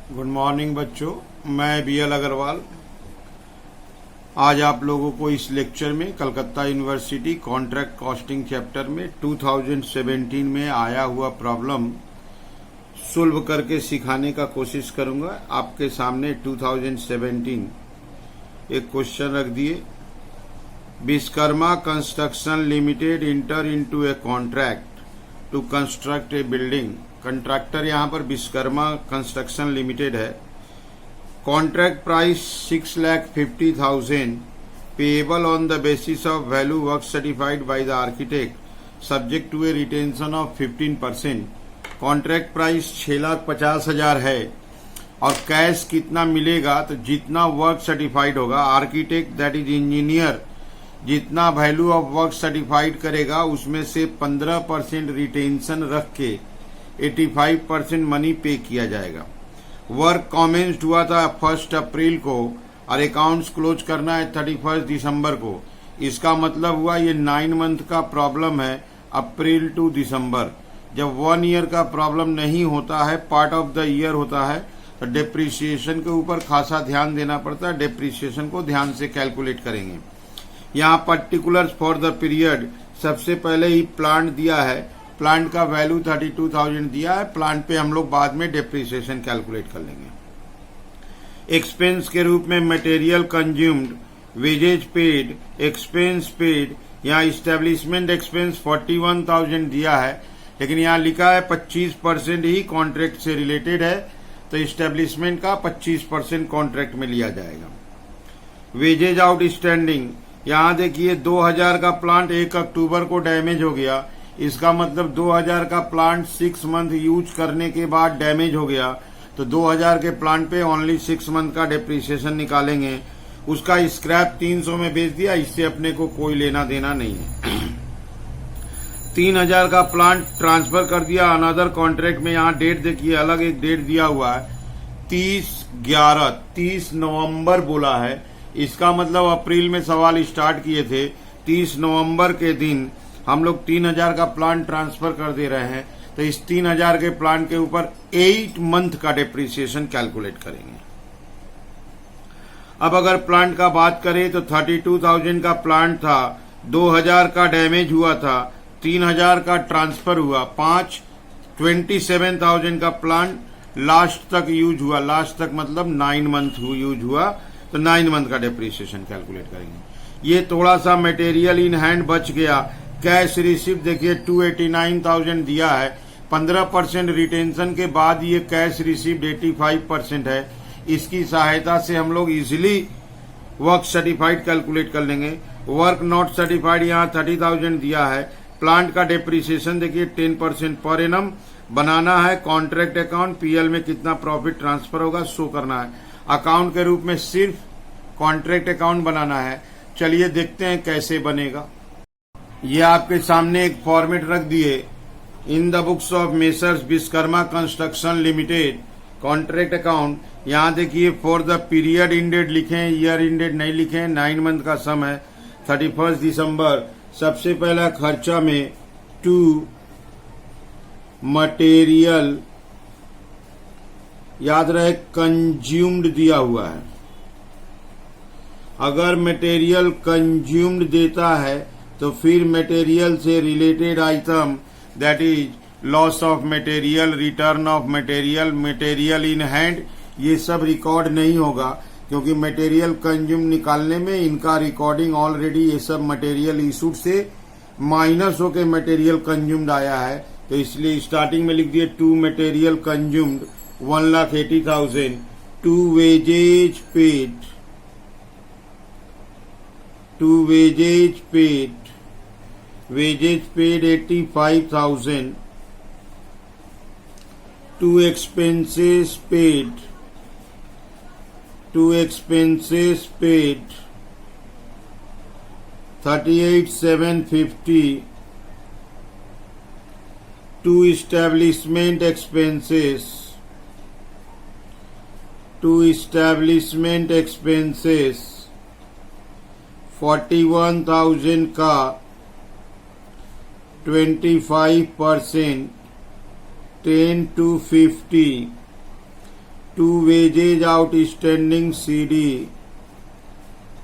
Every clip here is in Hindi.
गुड मॉर्निंग बच्चों, मैं बी एल अग्रवाल। आज आप लोगों को इस लेक्चर में Calcutta university contract costing chapter में 2017 में आया हुआ प्रॉब्लम सुल्व करके सिखाने का कोशिश करूंगा। आपके सामने 2017 एक क्वेश्चन रख दिए। Vishwakarma construction limited enter into a contract to construct a building. Contractor यहाँ पर विश्वकर्मा कंस्ट्रक्शन लिमिटेड है। Contract price 6,50,000 payable on the basis of value work certified by the architect subject to a retention of 15%। Contract price 6,50,000 है और कैश कितना मिलेगा, तो जितना वर्क सर्टिफाइड होगा आर्किटेक्ट दैट इज इंजीनियर जितना वैल्यू ऑफ वर्क सर्टिफाइड करेगा उसमें से 15% रिटेंशन रख के 85% मनी पे किया जाएगा। वर्क कॉमेंस्ड हुआ था 1 अप्रैल को और अकाउंट्स क्लोज करना है 31 दिसंबर को। इसका मतलब हुआ ये 9 मंथ का प्रॉब्लम है, अप्रैल टू दिसंबर। जब 1 ईयर का प्रॉब्लम नहीं होता है, पार्ट ऑफ द ईयर होता है, तो डेप्रिसिएशन के ऊपर खासा ध्यान देना पड़ता है। डेप्रिसिएशन को ध्यान से कैलकुलेट करेंगे। यहाँ पर्टिकुलर्स फॉर द पीरियड सबसे पहले ही प्लांट दिया है, प्लांट का वैल्यू 32,000 दिया है। प्लांट पे हम लोग बाद में डेप्रिसिएशन कैलकुलेट कर लेंगे। एक्सपेंस के रूप में material consumed, wages paid, expense paid. यहाँ इस्टेब्लिशमेंट एक्सपेंस 41,000 दिया है, लेकिन यहाँ लिखा है 25% ही कॉन्ट्रैक्ट से रिलेटेड है, तो इस्टेब्लिशमेंट का 25% कॉन्ट्रैक्ट में लिया जाएगा। वेजेज आउटस्टैंडिंग, यहाँ देखिए 2000 का प्लांट 1 अक्टूबर को डैमेज हो गया। इसका मतलब 2000 का प्लांट 6 मंथ यूज करने के बाद डैमेज हो गया, तो 2000 के प्लांट पे ओनली 6 मंथ का डेप्रिसिएशन निकालेंगे। उसका स्क्रैप 300 में बेच दिया, इससे अपने को कोई लेना देना नहीं है। 3000 का प्लांट ट्रांसफर कर दिया अनदर कॉन्ट्रैक्ट में। यहाँ डेट देखिए, अलग एक डेट दिया हुआ है 30 नवंबर बोला है। इसका मतलब अप्रैल में सवाल स्टार्ट किए थे, 30 नवंबर के दिन हम लोग 3000 का प्लांट ट्रांसफर कर दे रहे हैं, तो इस 3000 के प्लांट के ऊपर 8 मंथ का डेप्रिसिएशन कैलकुलेट करेंगे। अब अगर प्लांट का बात करें तो 32,000 का प्लांट था, 2000 का डैमेज हुआ था, 3000 का ट्रांसफर हुआ, 27,000 का प्लांट लास्ट तक यूज हुआ। लास्ट तक मतलब 9 मंथ यूज हुआ, तो 9 मंथ का डेप्रिसिएशन कैलकुलेट करेंगे। ये थोड़ा सा मटेरियल इन हैंड बच गया। कैश रिसिप्ट देखिए 289,000 दिया है, 15% रिटेंशन के बाद ये कैश रिसिप्ट 85% है। इसकी सहायता से हम लोग इजिली वर्क सर्टिफाइड कैलकुलेट कर लेंगे। वर्क नॉट सर्टिफाइड यहाँ 30,000 दिया है। प्लांट का डेप्रिसिएशन देखिए 10% पर एनम बनाना है। कॉन्ट्रैक्ट अकाउंट पीएल में कितना प्रॉफिट ट्रांसफर होगा शो करना है। अकाउंट के रूप में सिर्फ कॉन्ट्रैक्ट अकाउंट बनाना है। चलिए देखते हैं कैसे बनेगा। ये आपके सामने एक फॉर्मेट रख दिए। In the books of messrs Vishwakarma construction limited contract account. यहाँ देखिए फॉर द पीरियड इंडेड लिखे, ईयर इंडेड नहीं लिखे। 9 मंथ का सम है 31 दिसंबर। सबसे पहला खर्चा में टू मटेरियल, याद रहे कंज्यूम्ड दिया हुआ है। अगर मटेरियल कंज्यूम्ड देता है तो फिर मटेरियल से related item that is loss of material, return of material, material in hand, ये सब रिकॉर्ड नहीं होगा, क्योंकि मटेरियल कंज्यूम निकालने में इनका रिकॉर्डिंग ऑलरेडी ये सब मटेरियल इशूड से माइनस होके मटेरियल कंज्यूम्ड आया है। तो इसलिए स्टार्टिंग में लिख दिए to material consumed 1,80,000, to wages paid, to wages paid, wages paid 85,000, to expenses paid, to expenses paid 38,750, to establishment expenses, to establishment expenses 41,000 का 25%, 10 to 50, to wages outstanding CD,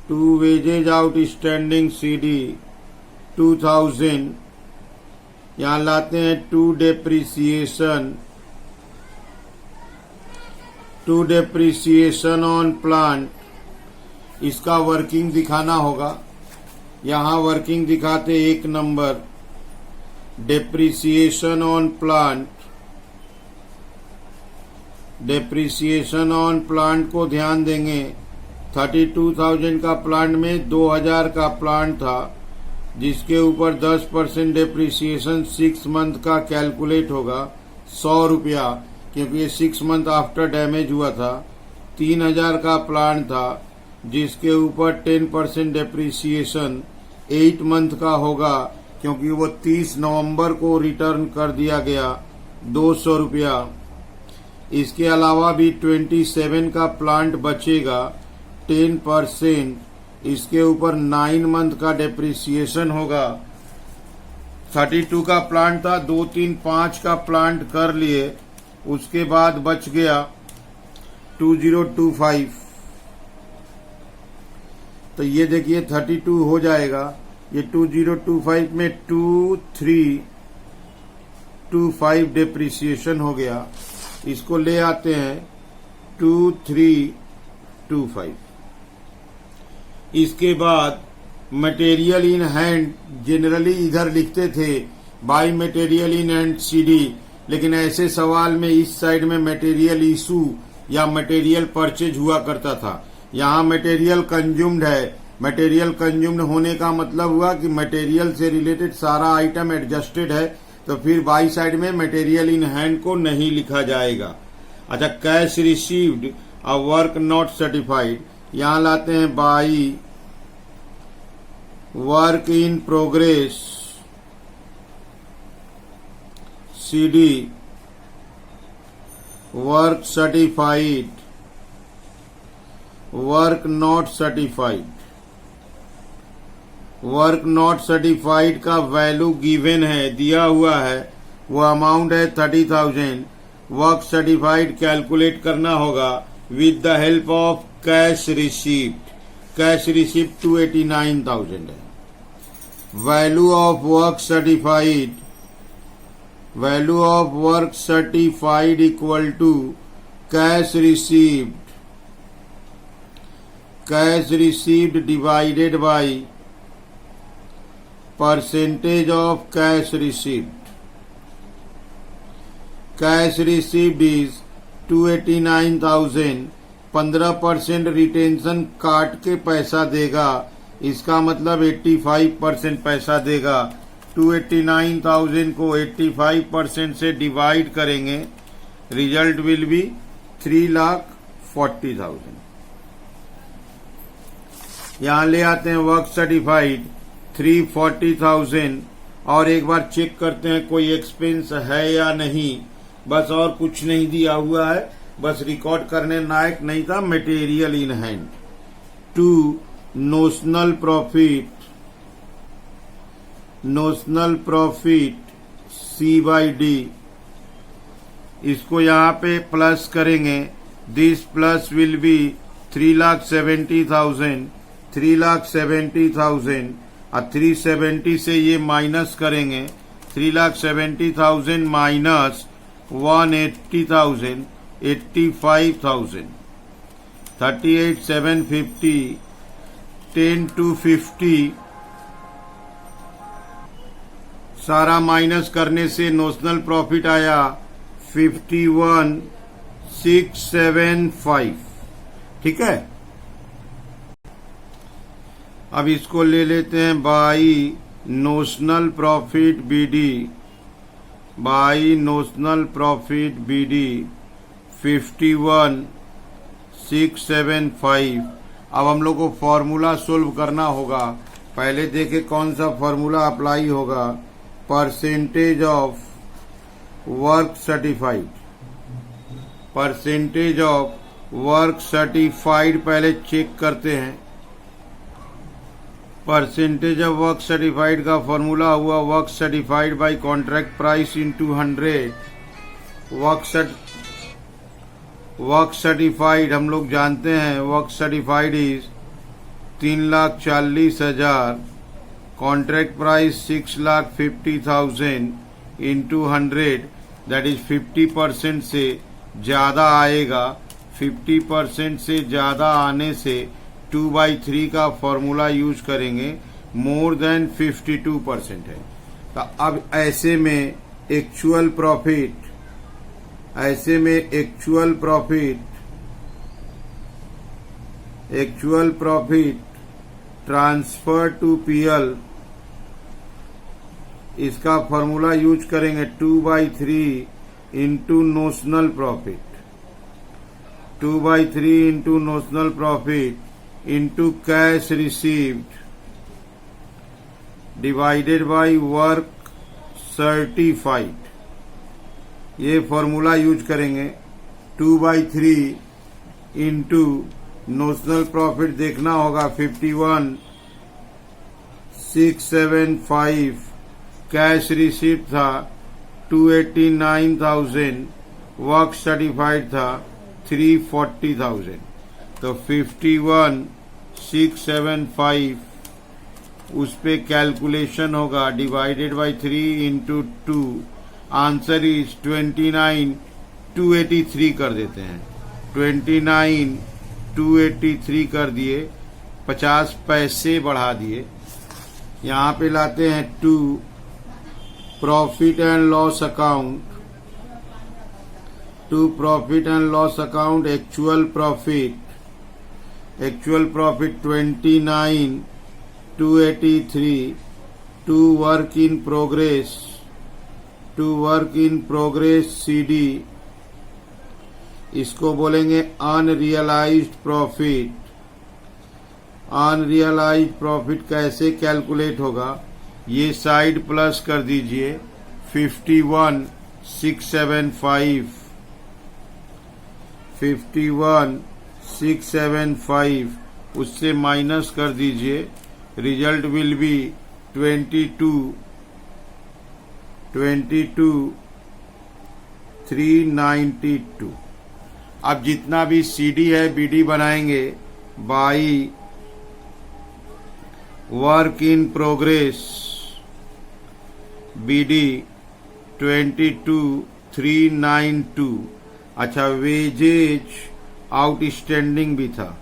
to wages outstanding CD 2000। यहां लाते हैं to depreciation, to depreciation on plant. इसका वर्किंग दिखाना होगा। यहां वर्किंग दिखाते 1 number depreciation on plant. Depreciation on plant को ध्यान देंगे। 32,000 का प्लांट में 2,000 का प्लांट था, जिसके ऊपर 10% डेप्रिसिएशन 6 मंथ का कैलकुलेट होगा 100 रुपया, क्योंकि ये 6 मंथ आफ्टर डैमेज हुआ था। 3,000 का प्लांट था, जिसके ऊपर 10% डेप्रिसिएशन 8 मंथ का होगा, क्योंकि वो 30 नवंबर को रिटर्न कर दिया गया 200 रुपया। इसके अलावा भी 27 का प्लांट बचेगा 10%, इसके ऊपर 9 मंथ का डेप्रिसिएशन होगा। 32 का प्लांट था, 2, 3, 5 का प्लांट कर लिए, उसके बाद बच गया 2025। तो ये देखिए 32 हो जाएगा, ये 2025 में 2325 डेप्रिसिएशन हो गया। इसको ले आते हैं 2325। इसके बाद मटेरियल इन हैंड, जनरली इधर लिखते थे by material in hand CD, लेकिन ऐसे सवाल में इस साइड में मटेरियल इशू या मटेरियल परचेज हुआ करता था। यहाँ मटेरियल कंज्यूम्ड है। मटेरियल कंज्यूम्ड होने का मतलब हुआ कि मटेरियल से रिलेटेड सारा आइटम एडजस्टेड है, तो फिर बाई साइड में मटेरियल इन हैंड को नहीं लिखा जाएगा। अच्छा, cash received a work not certified, यहां लाते हैं by work in progress CD work certified, work not certified. Work not certified का वैल्यू गिवन है, दिया हुआ है, वो अमाउंट है 30,000। वर्क सर्टिफाइड कैलकुलेट करना होगा with the help of cash receipt. Cash receipt 289,000 है। Value of work certified, value of work certified equal to cash received, cash received divided by percentage of cash received. Cash received is 289,000। 15% retention काट के पैसा देगा, इसका मतलब 85% पैसा देगा। 289,000 को 85% से डिवाइड करेंगे, रिजल्ट विल बी 3,40,000। यहां ले आते हैं वर्क सर्टिफाइड 340,000 और एक बार चेक करते हैं कोई एक्सपेंस है या नहीं। बस और कुछ नहीं दिया हुआ है, बस रिकॉर्ड करने लायक नहीं था। Material in hand to notional profit, notional profit C/D, इसको यहां पे प्लस करेंगे। दिस प्लस विल बी 3,70,000, 3,70,000 और 370 से ये माइनस करेंगे। 3,70,000 माइनस 180,000, 85,000, 38,750, 10,250 सारा माइनस करने से नोशनल प्रॉफिट आया 51,675। ठीक है, अब इसको ले लेते हैं by notional profit BD, by notional profit BD 51,675। अब हम लोग को फॉर्मूला सोल्व करना होगा। पहले देखे कौन सा फॉर्मूला अप्लाई होगा। Percentage of work certified, percentage of work certified पहले चेक करते हैं। परसेंटेज ऑफ वर्क सर्टिफाइड का फॉर्मूला हुआ work certified bye contract price into 100। Work certified हम लोग जानते हैं, work certified is 3,40,000, contract price 6,50,000 into 100, that is 50% से ज्यादा आएगा। 50% से ज्यादा आने से 2/3 का फॉर्मूला यूज करेंगे, मोर देन 52% है। तो अब ऐसे में actual profit transfer to PL, इसका फॉर्मूला यूज करेंगे 2/3 into notional profit, 2/3 into notional profit into cash received divided by work certified. ये फॉर्मूला यूज करेंगे। 2/3 इंटू नोशनल प्रॉफिट देखना होगा 51,675, कैश रिसीव्ड था 289,000, वर्क सर्टिफाइड था 340,000। तो 51,675 उस पे कैलकुलेशन होगा, divided by 3 into 2, answer is 29,283 कर देते हैं। 29,283 कर दिए, 50 पैसे बढ़ा दिए। यहाँ पे लाते हैं 2, profit and loss account, to profit and loss account actual profit 29,283 to work in progress CD, इसको बोलेंगे अनरियलाइज्ड प्रॉफिट। अनरियलाइज्ड प्रॉफिट कैसे कैलकुलेट होगा, ये साइड प्लस कर दीजिए 51,675 उससे माइनस कर दीजिए, रिजल्ट विल बी 22,392। अब जितना भी सीडी है बीडी बनाएंगे by work in progress, BD 22,392। अच्छा, वेजेज आउटस्टैंडिंग भी था,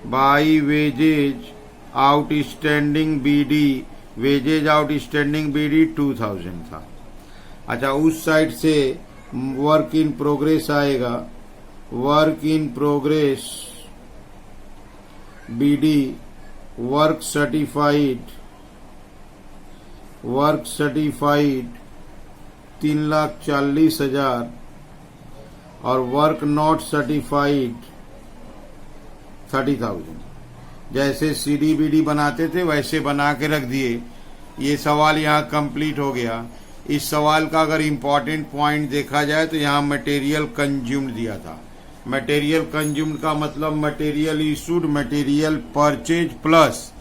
by wages outstanding BD, wages outstanding BD 2000 था। अच्छा, उस साइड से वर्क इन प्रोग्रेस आएगा, work in progress BD work certified 3,40,000 और वर्क नॉट सर्टिफाइड 30,000। जैसे सीडी बीडी बनाते थे वैसे बना के रख दिए। ये सवाल यहाँ कंप्लीट हो गया। इस सवाल का अगर इम्पोर्टेंट पॉइंट देखा जाए तो यहाँ मटेरियल कंज्यूम्ड दिया था। मटेरियल कंज्यूम्ड का मतलब material issued, material purchase plus,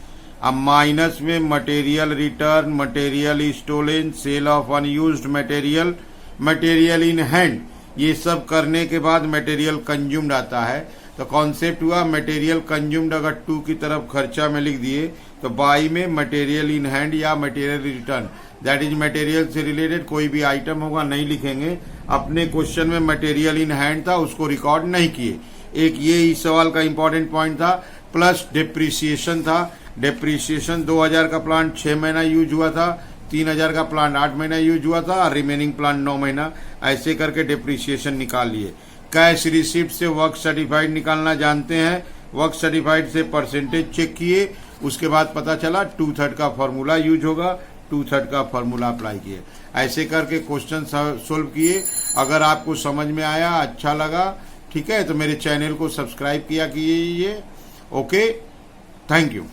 अब माइनस में material return, material stolen, sale of unused material, material in hand, ये सब करने के बाद मटेरियल कंज्यूम्ड आता है। तो कॉन्सेप्ट हुआ मटेरियल कंज्यूम्ड अगर 2 की तरफ खर्चा में लिख दिए तो बाई में मटेरियल इन हैंड या material return, that is material से रिलेटेड कोई भी आइटम होगा नहीं लिखेंगे। अपने क्वेश्चन में मटेरियल इन हैंड था, उसको रिकॉर्ड नहीं किए। एक ये इस सवाल का इंपॉर्टेंट पॉइंट था। प्लस डिप्रिसिएशन था। डिप्रिसिएशन 2000 का प्लांट 6 महीना यूज हुआ था, 3000 का प्लांट 8 महीना यूज हुआ था और रिमेनिंग प्लांट 9 महीना, ऐसे करके डिप्रिसिएशन निकाल लिए। कैश रिसिप्ट से वर्क सर्टिफाइड निकालना जानते हैं। वर्क सर्टिफाइड से परसेंटेज चेक किए, उसके बाद पता चला 2/3 का फॉर्मूला यूज होगा, 2/3 का फॉर्मूला अप्लाई किए। ऐसे करके क्वेश्चन सोल्व किए। अगर आपको समझ में आया, अच्छा लगा, ठीक है, तो मेरे चैनल को सब्सक्राइब किया कीजिए। Okay, thank you.